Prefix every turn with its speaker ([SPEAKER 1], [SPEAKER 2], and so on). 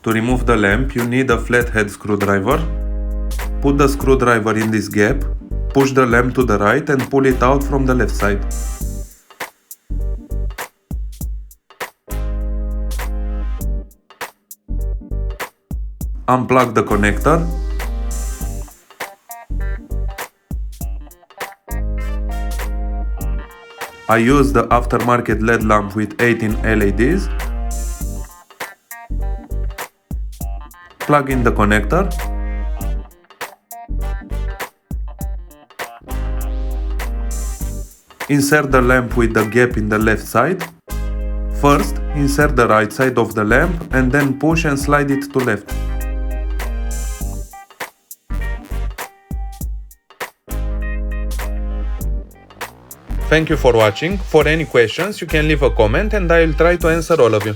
[SPEAKER 1] To remove the lamp, you need a flathead screwdriver. Put the screwdriver in this gap, push the lamp to the right and pull it out from the left side. Unplug the connector. I use the aftermarket LED lamp with 18 LEDs. Plug in the connector. Insert the lamp with the gap in the left side. First, insert the right side of the lamp and then push and slide it to left. Thank you for watching. For any questions, you can leave a comment and I will try to answer all of you.